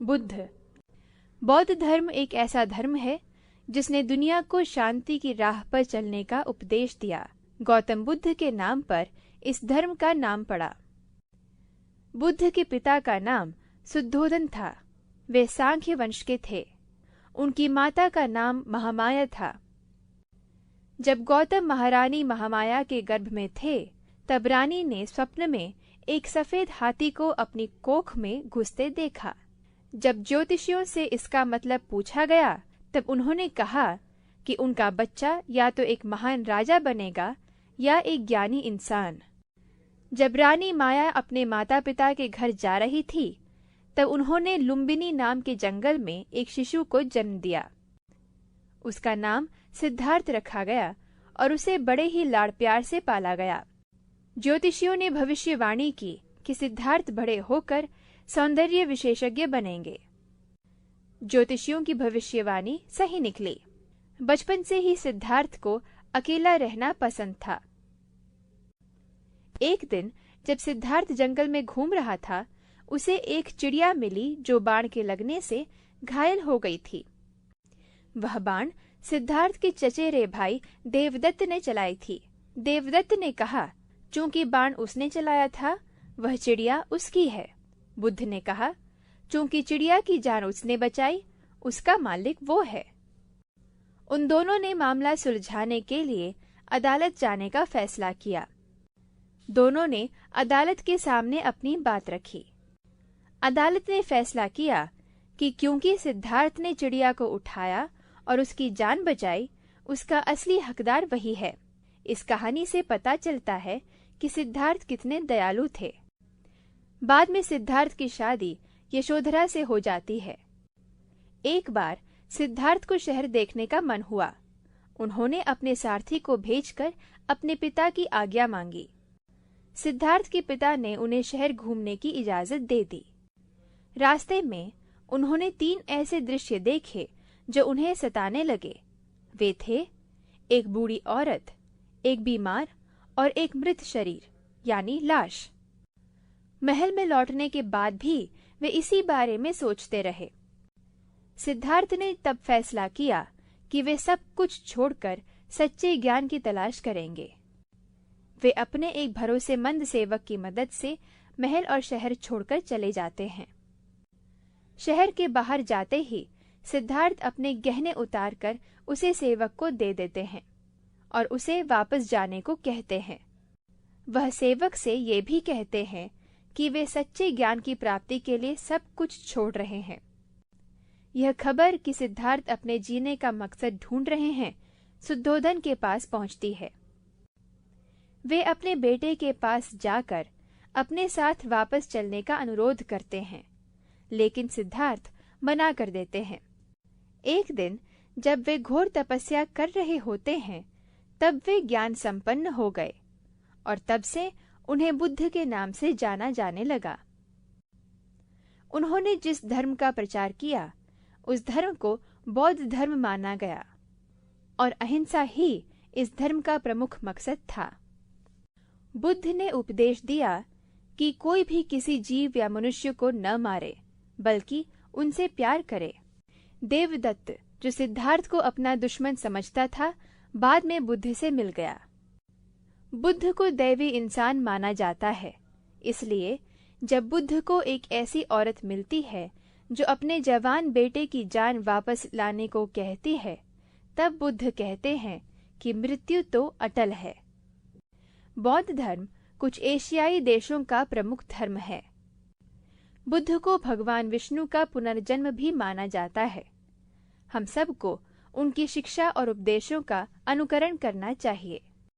बुद्ध। बौद्ध धर्म एक ऐसा धर्म है जिसने दुनिया को शांति की राह पर चलने का उपदेश दिया। गौतम बुद्ध के नाम पर इस धर्म का नाम पड़ा। बुद्ध के पिता का नाम शुद्धोधन था। वे सांख्य वंश के थे। उनकी माता का नाम महामाया था। जब गौतम महारानी महामाया के गर्भ में थे, तब रानी ने स्वप्न में एक सफेद हाथी को अपनी कोख में घुसते देखा। जब ज्योतिषियों से इसका मतलब पूछा गया, तब उन्होंने कहा कि उनका बच्चा या तो एक महान राजा बनेगा या एक ज्ञानी इंसान। जब रानी माया अपने माता पिता के घर जा रही थी, तब उन्होंने लुम्बिनी नाम के जंगल में एक शिशु को जन्म दिया। उसका नाम सिद्धार्थ रखा गया और उसे बड़े ही लाड़ प्यार से पाला गया। ज्योतिषियों ने भविष्यवाणी की कि सिद्धार्थ बड़े होकर सौंदर्य विशेषज्ञ बनेंगे। ज्योतिषियों की भविष्यवाणी सही निकली। बचपन से ही सिद्धार्थ को अकेला रहना पसंद था। एक दिन जब सिद्धार्थ जंगल में घूम रहा था, उसे एक चिड़िया मिली जो बाण के लगने से घायल हो गई थी। वह बाण सिद्धार्थ के चचेरे भाई देवदत्त ने चलाई थी। देवदत्त ने कहा, चूंकि बाण उसने चलाया था, वह चिड़िया उसकी है। बुद्ध ने कहा, चूंकि चिड़िया की जान उसने बचाई, उसका मालिक वो है। उन दोनों ने मामला सुलझाने के लिए अदालत जाने का फैसला किया। दोनों ने अदालत के सामने अपनी बात रखी। अदालत ने फैसला किया कि क्योंकि सिद्धार्थ ने चिड़िया को उठाया और उसकी जान बचाई, उसका असली हकदार वही है। इस कहानी से पता चलता है कि सिद्धार्थ कितने दयालु थे। बाद में सिद्धार्थ की शादी यशोधरा से हो जाती है। एक बार सिद्धार्थ को शहर देखने का मन हुआ। उन्होंने अपने सारथी को भेजकर अपने पिता की आज्ञा मांगी। सिद्धार्थ के पिता ने उन्हें शहर घूमने की इजाजत दे दी। रास्ते में उन्होंने 3 ऐसे दृश्य देखे जो उन्हें सताने लगे। वे थे एक बूढ़ी औरत, एक बीमार और एक मृत शरीर यानी लाश। महल में लौटने के बाद भी वे इसी बारे में सोचते रहे। सिद्धार्थ ने तब फैसला किया कि वे सब कुछ छोड़कर सच्चे ज्ञान की तलाश करेंगे। वे अपने एक भरोसेमंद सेवक की मदद से महल और शहर छोड़कर चले जाते हैं। शहर के बाहर जाते ही सिद्धार्थ अपने गहने उतारकर उसे सेवक को दे देते हैं और उसे वापस जाने को कहते हैं। वह सेवक से ये भी कहते हैं कि वे सच्चे ज्ञान की प्राप्ति के लिए सब कुछ छोड़ रहे हैं। यह खबर कि सिद्धार्थ अपने जीने का मकसद ढूंढ रहे हैं, शुद्धोधन के पास पहुंचती है। वे अपने बेटे के पास जाकर अपने साथ वापस चलने का अनुरोध करते हैं, लेकिन सिद्धार्थ मना कर देते हैं। एक दिन जब वे घोर तपस्या कर रहे होते हैं, तब वे ज्ञान संपन्न हो गए और तब से उन्हें बुद्ध के नाम से जाना जाने लगा। उन्होंने जिस धर्म का प्रचार किया, उस धर्म को बौद्ध धर्म माना गया और अहिंसा ही इस धर्म का प्रमुख मकसद था। बुद्ध ने उपदेश दिया कि कोई भी किसी जीव या मनुष्य को न मारे, बल्कि उनसे प्यार करे। देवदत्त, जो सिद्धार्थ को अपना दुश्मन समझता था, बाद में बुद्ध से मिल गया। बुद्ध को दैवी इंसान माना जाता है। इसलिए जब बुद्ध को एक ऐसी औरत मिलती है जो अपने जवान बेटे की जान वापस लाने को कहती है, तब बुद्ध कहते हैं कि मृत्यु तो अटल है। बौद्ध धर्म कुछ एशियाई देशों का प्रमुख धर्म है। बुद्ध को भगवान विष्णु का पुनर्जन्म भी माना जाता है। हम सबको उनकी शिक्षा और उपदेशों का अनुकरण करना चाहिए।